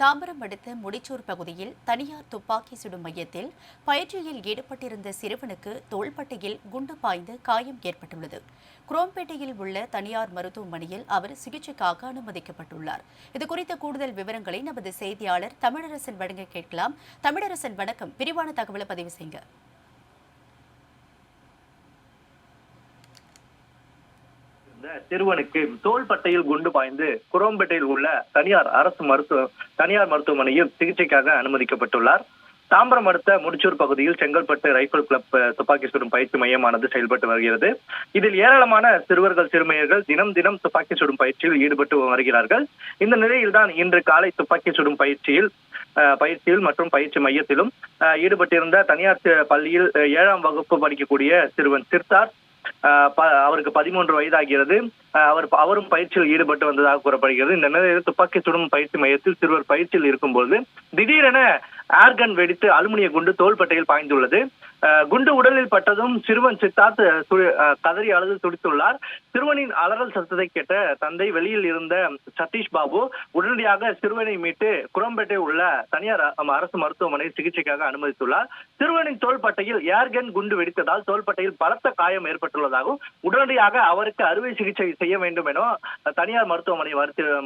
தாம்பரம் அடுத்த முடிச்சூர் பகுதியில் தனியார் துப்பாக்கி சுடும் மையத்தில் பயிற்சியில் ஈடுபட்டிருந்த சிறுவனுக்கு தோள்பட்டையில் குண்டு பாய்ந்து காயம் ஏற்பட்டுள்ளது. குரோம்பேட்டையில் உள்ள தனியார் மருத்துவமனையில் அவர் சிகிச்சைக்காக அனுமதிக்கப்பட்டுள்ளார். இதுகுறித்த கூடுதல் விவரங்களை நமது செய்தியாளர் தமிழரசன் வழங்க கேட்கலாம். தமிழரசன், வணக்கம். விரிவான தகவலை பதிவு செய்யுங்க. சிறுவனுக்கு தோள்பட்டையில் குண்டு பாய்ந்து குரோம்பேட்டையில் உள்ள தனியார் மருத்துவமனையில் சிகிச்சைக்காக அனுமதிக்கப்பட்டுள்ளார். தாம்பரம் அடுத்த முடிச்சூர் பகுதியில் செங்கல்பட்டு ரைபிள் கிளப் துப்பாக்கி சுடும் பயிற்சி மையமானது செயல்பட்டு வருகிறது. இதில் ஏராளமான சிறுவர்கள் சிறுமியர்கள் தினம் துப்பாக்கி சுடும் பயிற்சியில் ஈடுபட்டு வருகிறார்கள். இந்த நிலையில்தான் இன்று காலை துப்பாக்கி சுடும் பயிற்சியில் மற்றும் பயிற்சி மையத்திலும் ஈடுபட்டிருந்த தனியார் பள்ளியில் 7ஆம் வகுப்பு படிக்கக்கூடிய சிறுவன் சிர்தார், அவருக்கு 13 வயதாகிறது. அவரும் பயிற்சியில் ஈடுபட்டு வந்ததாக கூறப்படுகிறது. இந்த நிலையில் துப்பாக்கி சுடும் பயிற்சி மையத்தில் சிறுவர் பயிற்சியில் இருக்கும்போது திடீரென ஏர்கன் வெடித்து அலுமினிய குண்டு தோள்பட்டையில் பாய்ந்துள்ளது. குண்டு உடலில் பட்டதும் சிறுவன் சித்தார்த் கதறி அழுது துடித்துள்ளார். சிறுவனின் அலறல் சத்தத்தை கேட்ட தந்தை வெளியில் இருந்த சதீஷ் பாபு உடனடியாக சிறுவனை மீட்டு குரோம்பேட்டை உள்ள தனியார் அரசு மருத்துவமனை சிகிச்சைக்காக அனுமதித்துள்ளார். சிறுவனின் தோள்பட்டையில் ஏர்கன் குண்டு வெடித்ததால் தோள்பட்டையில் பலத்த காயம் ஏற்பட்டுள்ளதாகவும் உடனடியாக அவருக்கு அறுவை சிகிச்சை செய்ய வேண்டும் என தனியார் மருத்துவமனை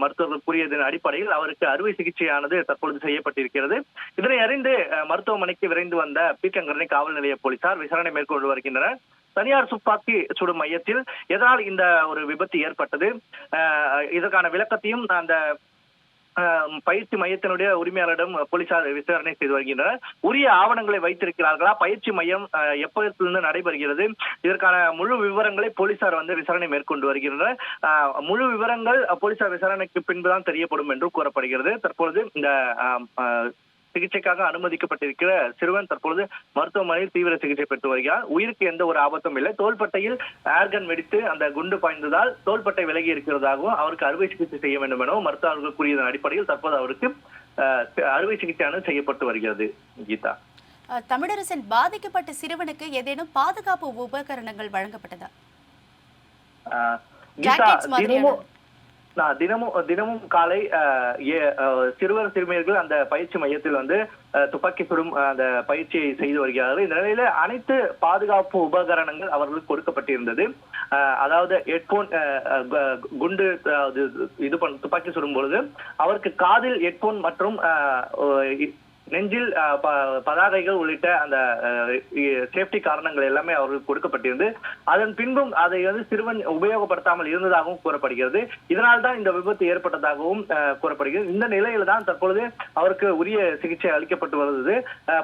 மருத்துவர்கள் கூறியதன் அடிப்படையில் அவருக்கு அறுவை சிகிச்சையானது தற்பொழுது செய்யப்பட்டிருக்கிறது. இதனை அறிந்து மருத்துவமனைக்கு விரைந்து வந்த பீக்கங்கரணை காவல் நிலைய போலீசார் விசாரணை மேற்கொண்டு வருகின்றனர். தனியார் துப்பாக்கி சுடும் மையத்தில் எதனால் இந்த ஒரு விபத்து ஏற்பட்டது, இதற்கான விளக்கத்தையும் அந்த பயிற்சி மையத்தினுடைய உரிமையாளரிடம் போலீசார் விசாரணை செய்து வருகின்றனர். உரிய ஆவணங்களை வைத்திருக்கிறார்களா, பயிற்சி மையம் எப்போதிலிருந்து நடைபெறுகிறது, இதற்கான முழு விவரங்களை போலீசார் விசாரணை மேற்கொண்டு வருகின்றனர். முழு விவரங்கள் போலீசார் விசாரணைக்கு பின்புதான் தெரியப்படும் என்று கூறப்படுகிறது. தற்பொழுது இந்த சிகிச்சைக்காக அனுமதிக்கப்பட்டிருக்கிற சிறுவன் தற்பொழுது மருத்துவமனையில் தீவிர சிகிச்சை பெற்று வருகிறார். உயிருக்கு எந்த ஒரு ஆபத்தும் இல்லை. தோள்பட்டையில் ஏர்கன் வெடித்து அந்த குண்டு பாய்ந்ததால் தோள்பட்டை விலகி இருக்கிறதாகவும் அவருக்கு அறுவை சிகிச்சை செய்ய வேண்டும் எனவும் மருத்துவர்கள் கூறியதன் அடிப்படையில் தற்போது அவருக்கு அறுவை சிகிச்சையானது செய்யப்பட்டு வருகிறது. கீதா, தமிழரசன், பாதிக்கப்பட்ட சிறுவனுக்கு ஏதேனும் பாதுகாப்பு உபகரணங்கள் வழங்கப்பட்டதா? தினமும் காலை சிறுவர் சிறுமியர்கள் அந்த பயிற்சி மையத்தில் துப்பாக்கி சுடும் அந்த பயிற்சியை செய்து வருகிறார்கள். இந்த நிலையில அனைத்து பாதுகாப்பு உபகரணங்கள் அவர்களுக்கு கொடுக்கப்பட்டிருந்தது. அதாவது ஹெட்போன், குண்டு துப்பாக்கி சுடும் பொழுது அவருக்கு காதில் ஹெட்போன் மற்றும் நெஞ்சில் பதாகைகள் உள்ளிட்ட அந்த சேஃப்டி காரணங்கள் எல்லாமே அவர்களுக்கு கொடுக்கப்பட்டிருந்து அதன் பின்பும் அதை சிறுவன் உபயோகப்படுத்தாமல் இருந்ததாகவும் கூறப்படுகிறது. இதனால் தான் இந்த விபத்து ஏற்பட்டதாகவும் கூறப்படுகிறது. இந்த நிலையில தான் தற்பொழுது அவருக்கு உரிய சிகிச்சை அளிக்கப்பட்டு வருகிறது.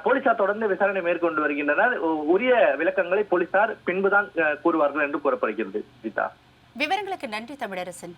போலீசார் தொடர்ந்து விசாரணை மேற்கொண்டு வருகின்றனர். உரிய விளக்கங்களை போலீசார் பின்புதான் கூறுவார்கள் என்று கூறப்படுகிறது. கீதா, விவரங்களுக்கு நன்றி தமிழரசன்.